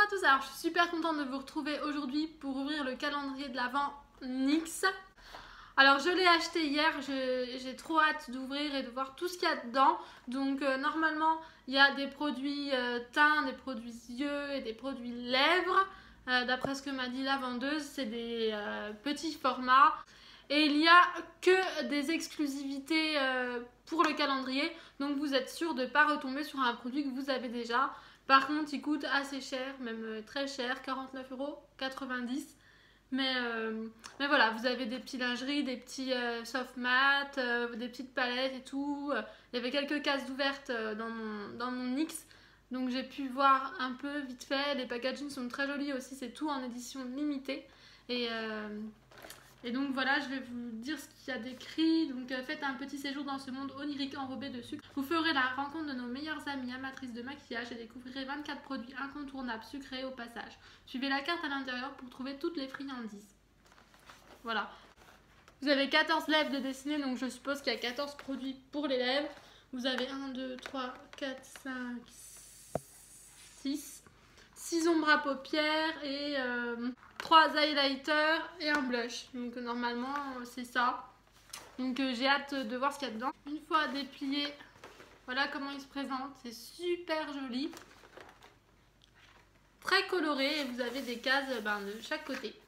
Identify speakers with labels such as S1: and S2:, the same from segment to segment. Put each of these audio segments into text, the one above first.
S1: Bonjour à tous, alors je suis super contente de vous retrouver aujourd'hui pour ouvrir le calendrier de l'Avent NYX. Alors je l'ai acheté hier, j'ai trop hâte d'ouvrir et de voir tout ce qu'il y a dedans. Donc normalement il y a des produits teint, des produits yeux et des produits lèvres. D'après ce que m'a dit la vendeuse, c'est des petits formats. Et il n'y a que des exclusivités pour le calendrier. Donc vous êtes sûr de ne pas retomber sur un produit que vous avez déjà. Par contre, il coûte assez cher, même très cher, 49,90 €. Mais voilà, vous avez des petits lingeries, des petits soft mats, des petites palettes et tout. Il y avait quelques cases ouvertes dans mon NYX. Donc j'ai pu voir un peu vite fait. Les packagings sont très jolis aussi, c'est tout en édition limitée. Et donc voilà, je vais vous dire ce qu'il y a d'écrit. Donc faites un petit séjour dans ce monde onirique enrobé de sucre. Vous ferez la rencontre de nos meilleures amies amatrices de maquillage et découvrirez 24 produits incontournables sucrés au passage. Suivez la carte à l'intérieur pour trouver toutes les friandises. Voilà. Vous avez 14 lèvres de dessiner, donc je suppose qu'il y a 14 produits pour les lèvres. Vous avez 1, 2, 3, 4, 5, 6 ombres à paupières et 3 highlighters et un blush. Donc normalement c'est ça. Donc j'ai hâte de voir ce qu'il y a dedans. Une fois déplié, voilà comment il se présente. C'est super joli. Très coloré et vous avez des cases de chaque côté.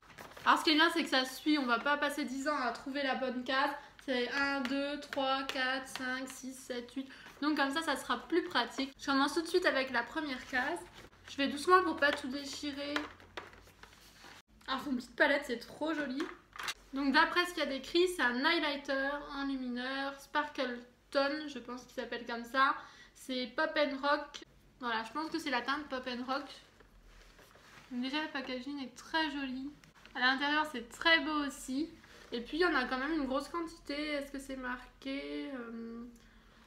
S1: Alors ce qui est bien c'est que ça suit, on va pas passer 10 ans à trouver la bonne case. C'est 1, 2, 3, 4, 5, 6, 7, 8. Donc comme ça sera plus pratique. Je commence tout de suite avec la première case. Je vais doucement pour pas tout déchirer. Alors c'est une petite palette, c'est trop joli. Donc d'après ce qu'il y a d'écrit, c'est un highlighter enlumineur Sparkle Tone, je pense qu'il s'appelle comme ça. C'est Pop and Rock. Voilà, je pense que c'est la teinte Pop and Rock. Donc déjà le packaging est très joli. À l'intérieur c'est très beau aussi. Et puis il y en a quand même une grosse quantité. Est-ce que c'est marqué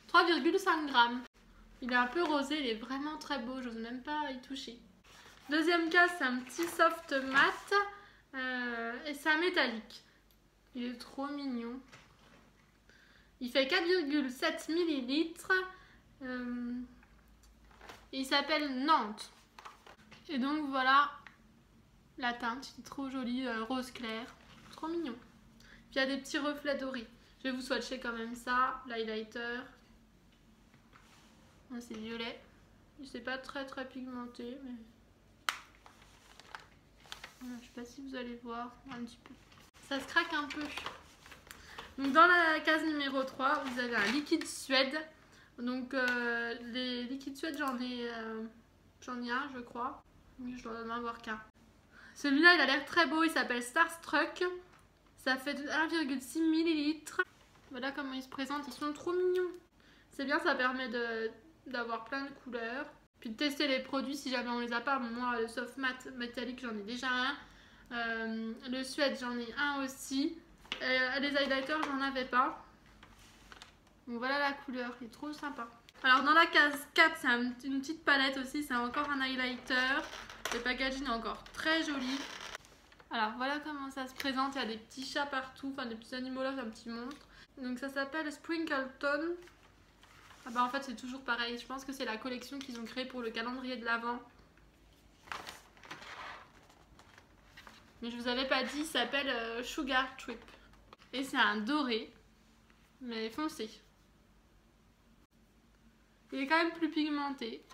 S1: 3,5 grammes. Il est un peu rosé, il est vraiment très beau, j'ose même pas y toucher. Deuxième case, c'est un petit soft mat et c'est un métallique. Il est trop mignon. Il fait 4,7 ml. Il s'appelle Nantes. Et donc voilà la teinte, il est trop joli, rose clair, trop mignon. Puis il y a des petits reflets dorés. Je vais vous swatcher quand même ça, l'highlighter. C'est violet. C'est pas très pigmenté, mais voilà, je sais pas si vous allez voir un petit peu. Ça se craque un peu. Donc dans la case numéro 3, vous avez un liquide Suède. Donc les liquides Suède, j'en ai un, je crois. Mais je dois en avoir qu'un. Celui-là, il a l'air très beau. Il s'appelle Starstruck. Ça fait 1,6 ml. Voilà comment il se présente. Ils sont trop mignons. C'est bien, ça permet d'avoir plein de couleurs. Puis de tester les produits si jamais on les a pas. Moi, le soft matte métallique, j'en ai déjà un. Le Suède, j'en ai un aussi. Les highlighters, j'en avais pas. Donc voilà la couleur, il est trop sympa. Alors dans la case 4, c'est une petite palette aussi. C'est encore un highlighter. Le packaging est encore très joli. Alors voilà comment ça se présente. Il y a des petits chats partout, enfin des petits animaux là, un petit monstre. Donc ça s'appelle Sprinkle Tone. Ah bah en fait c'est toujours pareil, je pense que c'est la collection qu'ils ont créée pour le calendrier de l'Avent. Mais je vous avais pas dit, il s'appelle Sugar Trip. Et c'est un doré, mais foncé. Il est quand même plus pigmenté.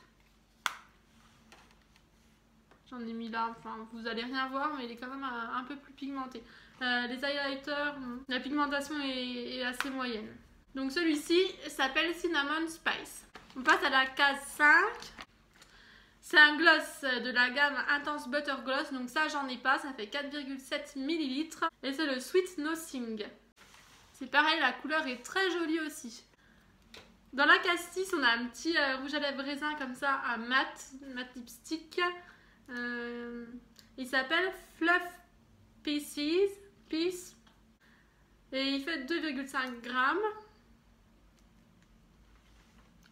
S1: J'en ai mis là, enfin vous allez rien voir, mais il est quand même un peu plus pigmenté. Les highlighters, la pigmentation est assez moyenne. Donc celui-ci s'appelle Cinnamon Spice. On passe à la case 5. C'est un gloss de la gamme Intense Butter Gloss. Donc ça j'en ai pas, ça fait 4,7 ml. Et c'est le Sweet Nothing. C'est pareil, la couleur est très jolie aussi. Dans la case 6, on a un petit rouge à lèvres raisin comme ça, un mat lipstick. Il s'appelle Fluff Piece. Et il fait 2,5 grammes.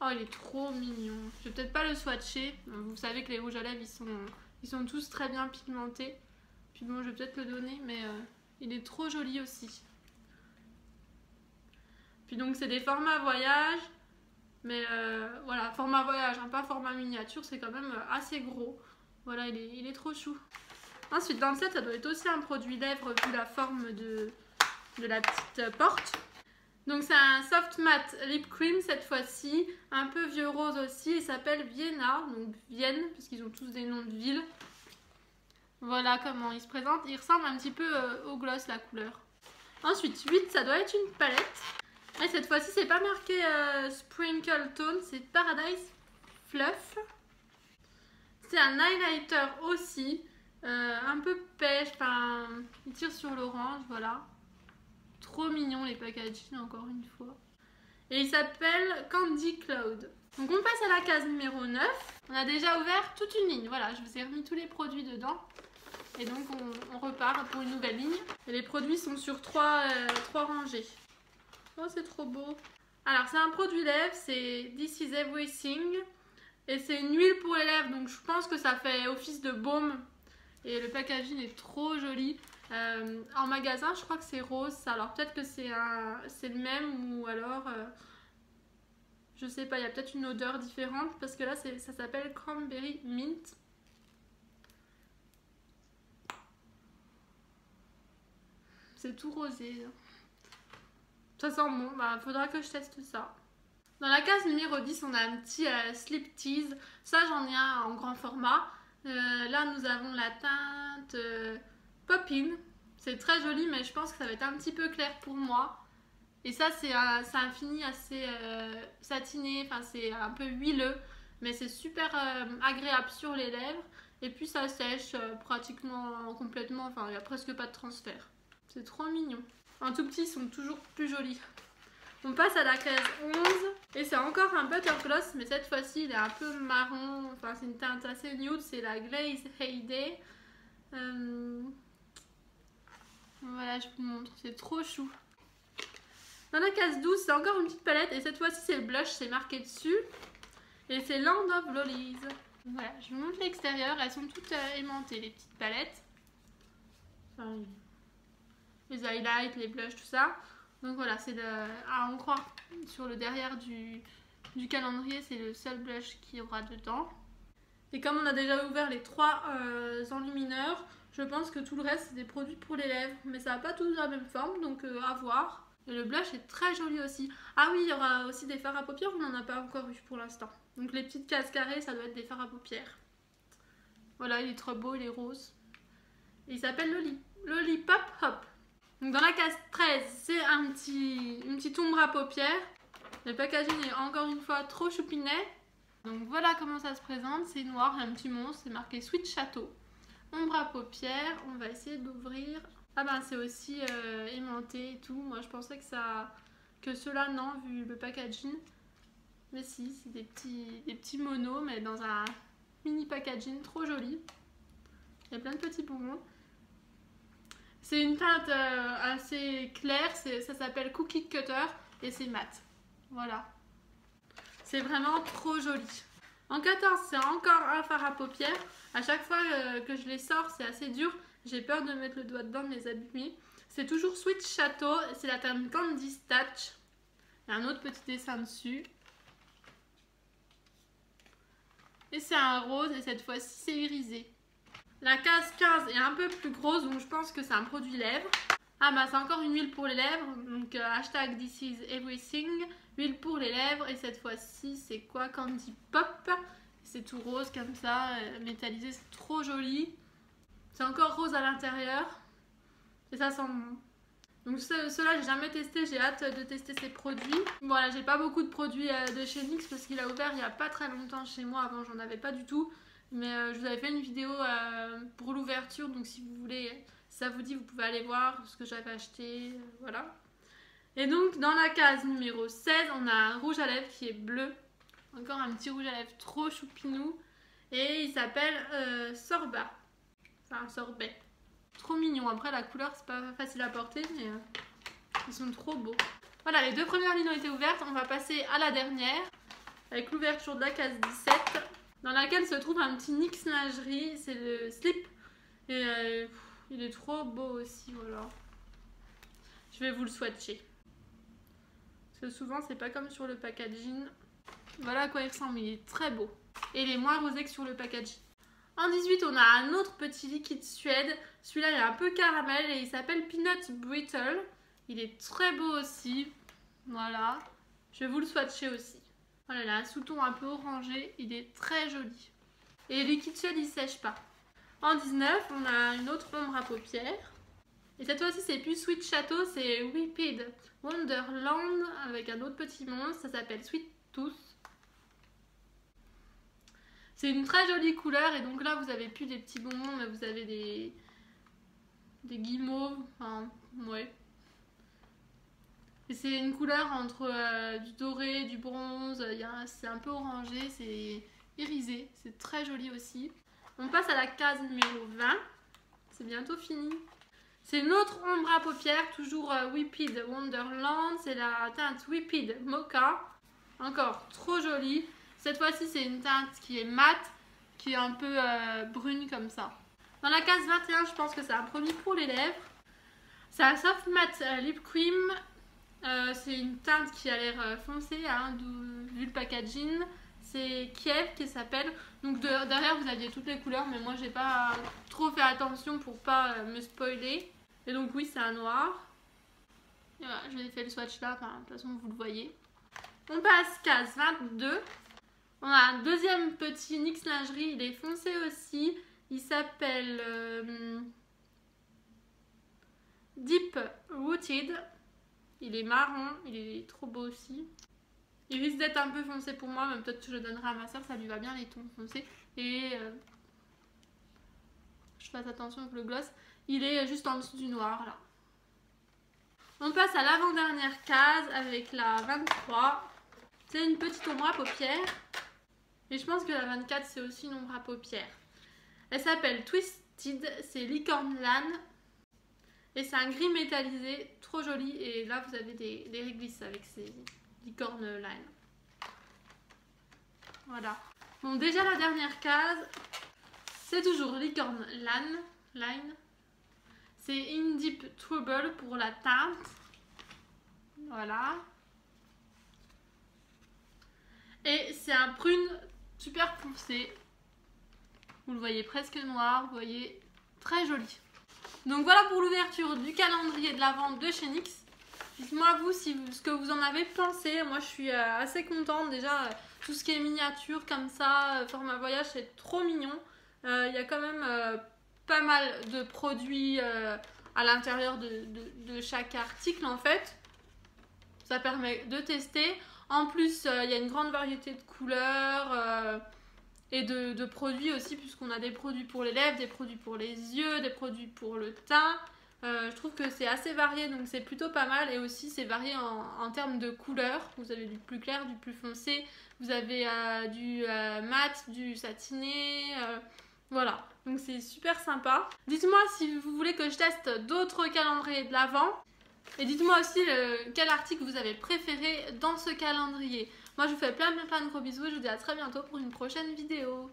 S1: Oh, il est trop mignon. Je vais peut-être pas le swatcher. Vous savez que les rouges à lèvres, ils sont tous très bien pigmentés. Puis bon, je vais peut-être le donner, mais il est trop joli aussi. Puis donc, c'est des formats voyage. Mais voilà, format voyage, hein, pas format miniature, c'est quand même assez gros. Voilà, il est trop chou. Ensuite, dans le set, ça doit être aussi un produit lèvres vu la forme de la petite porte. Donc c'est un soft matte lip cream cette fois-ci, un peu vieux rose aussi, il s'appelle Vienna, donc Vienne, parce qu'ils ont tous des noms de villes. Voilà comment il se présente, il ressemble un petit peu au gloss la couleur. Ensuite 8, ça doit être une palette. Et cette fois-ci c'est pas marqué Sprinkle Tone, c'est Paradise Fluff. C'est un highlighter aussi, un peu pêche, enfin il tire sur l'orange, voilà. Trop mignon les packaging encore une fois. Et il s'appelle Candy Cloud. Donc on passe à la case numéro 9. On a déjà ouvert toute une ligne. Voilà, je vous ai remis tous les produits dedans. Et donc on repart pour une nouvelle ligne. Et les produits sont sur 3 rangées. Oh c'est trop beau. Alors c'est un produit lèvres, c'est This is Everything. Et c'est une huile pour les lèvres. Donc je pense que ça fait office de baume. Et le packaging est trop joli. En magasin je crois que c'est rose, alors peut-être que c'est le même ou alors je sais pas, il y a peut-être une odeur différente parce que là ça s'appelle Cranberry Mint. C'est tout rosé. Ça sent bon, bah faudra que je teste ça. Dans la case numéro 10 on a un petit Slip Tease, ça j'en ai un en grand format. Là nous avons la teinte Pop-In. C'est très joli, mais je pense que ça va être un petit peu clair pour moi. Et ça, c'est un fini assez satiné, enfin c'est un peu huileux, mais c'est super agréable sur les lèvres. Et puis ça sèche pratiquement complètement, enfin il n'y a presque pas de transfert. C'est trop mignon. En tout petit, ils sont toujours plus jolis. On passe à la case 11, et c'est encore un butter gloss, mais cette fois-ci il est un peu marron, enfin c'est une teinte assez nude, c'est la Glaze Heyday. Voilà, je vous montre, c'est trop chou. Dans la case 12, c'est encore une petite palette et cette fois-ci c'est le blush, c'est marqué dessus. Et c'est Land of Lollies. Voilà, je vous montre l'extérieur, elles sont toutes aimantées les petites palettes. Enfin, les highlights, les blushs, tout ça. Donc voilà, c'est à en croire sur le derrière du calendrier, c'est le seul blush qu'il y aura dedans. Et comme on a déjà ouvert les 3 enlumineurs, je pense que tout le reste c'est des produits pour les lèvres, mais ça n'a pas tous la même forme, donc à voir. Et le blush est très joli aussi. Ah oui, il y aura aussi des fards à paupières, on n'en a pas encore eu pour l'instant. Donc les petites cases carrées, ça doit être des fards à paupières. Voilà, il est trop beau, il est rose. Et il s'appelle Lollipop Hop. Donc dans la case 13, c'est une petite ombre à paupières. Le packaging est encore une fois trop choupinet. Donc voilà comment ça se présente, c'est noir, il y a un petit monstre, c'est marqué Sweet Chateau. Ombre à paupières, on va essayer d'ouvrir. Ah ben c'est aussi aimanté et tout, moi je pensais que ceux-là non, vu le packaging. Mais si, c'est des petits monos, mais dans un mini packaging trop joli. Il y a plein de petits bonbons. C'est une teinte assez claire, ça s'appelle Cookie Cutter et c'est mat. Voilà. C'est vraiment trop joli. En 14, c'est encore un fard à paupières. À chaque fois que je les sors, c'est assez dur. J'ai peur de mettre le doigt dedans, de les abîmer. C'est toujours Sweet Chateau. C'est la teinte Candy Touch. Il y a un autre petit dessin dessus. Et c'est un rose et cette fois-ci, c'est irisé. La case 15 est un peu plus grosse, donc je pense que c'est un produit lèvres. Ah bah c'est encore une huile pour les lèvres. Donc hashtag This is Everything. Huile pour les lèvres et cette fois-ci c'est quoi? Candy Pop. C'est tout rose comme ça, métallisé, c'est trop joli. C'est encore rose à l'intérieur et ça sent bon. Donc ceux-là j'ai jamais testé, j'ai hâte de tester ces produits. Voilà, j'ai pas beaucoup de produits de chez NYX parce qu'il a ouvert il y a pas très longtemps chez moi, avant j'en avais pas du tout. Mais je vous avais fait une vidéo pour l'ouverture, donc si vous voulez, si ça vous dit, vous pouvez aller voir ce que j'avais acheté, voilà. Et donc dans la case numéro 16, on a un rouge à lèvres qui est bleu. Encore un petit rouge à lèvres trop choupinou. Et il s'appelle Sorba. Enfin, sorbet. Trop mignon. Après, la couleur, c'est pas facile à porter, mais ils sont trop beaux. Voilà, les deux premières lignes ont été ouvertes. On va passer à la dernière, avec l'ouverture de la case 17, dans laquelle se trouve un petit NYX lingerie. C'est le slip. Et il est trop beau aussi, voilà. Je vais vous le swatcher. Parce que souvent, c'est pas comme sur le packaging. Voilà à quoi il ressemble, il est très beau. Et il est moins rosé que sur le packaging. En 18, on a un autre petit liquide Suède. Celui-là, il est un peu caramel et il s'appelle Peanut Brittle. Il est très beau aussi. Voilà. Je vais vous le swatcher aussi. Voilà, il a un sous-ton un peu orangé. Il est très joli. Et le liquide Suède, il ne sèche pas. En 19, on a une autre ombre à paupières. Et cette fois-ci, c'est plus Sweet Chateau, c'est Whipped Wonderland avec un autre petit monstre. Ça s'appelle Sweet Tooth. C'est une très jolie couleur et donc là, vous avez plus des petits bonbons, mais vous avez des guimauves. Enfin, ouais. Et c'est une couleur entre du doré, du bronze. C'est un peu orangé, c'est irisé. C'est très joli aussi. On passe à la case numéro 20. C'est bientôt fini. C'est une autre ombre à paupières, toujours Whipped Wonderland. C'est la teinte Whipped Mocha. Encore trop jolie. Cette fois-ci, c'est une teinte qui est mate, qui est un peu brune comme ça. Dans la case 21, je pense que c'est un produit pour les lèvres. C'est un Soft Matte Lip Cream. C'est une teinte qui a l'air foncée, hein, vu le packaging. C'est Kiev qui s'appelle. Donc derrière, vous aviez toutes les couleurs, mais moi, j'ai pas trop fait attention pour pas me spoiler. Et donc oui, c'est un noir. Et voilà, je vous ai fait le swatch là, enfin, de toute façon, vous le voyez. On passe case 22. On a un deuxième petit NYX lingerie, il est foncé aussi. Il s'appelle Deep Rooted. Il est marron, il est trop beau aussi. Il risque d'être un peu foncé pour moi, mais peut-être que je le donnerai à ma soeur, ça lui va bien les tons foncés. Et je fasse attention avec le gloss. Il est juste en dessous du noir là. On passe à l'avant-dernière case avec la 23. C'est une petite ombre à paupières. Et je pense que la 24 c'est aussi une ombre à paupières. Elle s'appelle Twisted, c'est Licorne Lan. Et c'est un gris métallisé, trop joli. Et là vous avez des réglisses avec ces licornes Lan. Voilà. Bon, déjà la dernière case, c'est toujours Licorne Line. C'est In Deep Trouble pour la teinte. Voilà. Et c'est un prune super foncé. Vous le voyez presque noir, vous voyez, très joli. Donc voilà pour l'ouverture du calendrier de l'Avent de chez NYX. Dites-moi vous ce que vous en avez pensé. Moi je suis assez contente. Déjà tout ce qui est miniature comme ça, format voyage, c'est trop mignon. Il y a quand même pas mal de produits à l'intérieur de chaque article en fait. Ça permet de tester. En plus il y a une grande variété de couleurs et de produits aussi, puisqu'on a des produits pour les lèvres, des produits pour les yeux, des produits pour le teint. Je trouve que c'est assez varié, donc c'est plutôt pas mal. Et aussi c'est varié en termes de couleurs. Vous avez du plus clair, du plus foncé. Vous avez du mat, du satiné. Voilà, donc c'est super sympa. Dites-moi si vous voulez que je teste d'autres calendriers de l'Avent. Et dites-moi aussi quel article vous avez préféré dans ce calendrier. Moi je vous fais plein de gros bisous et je vous dis à très bientôt pour une prochaine vidéo.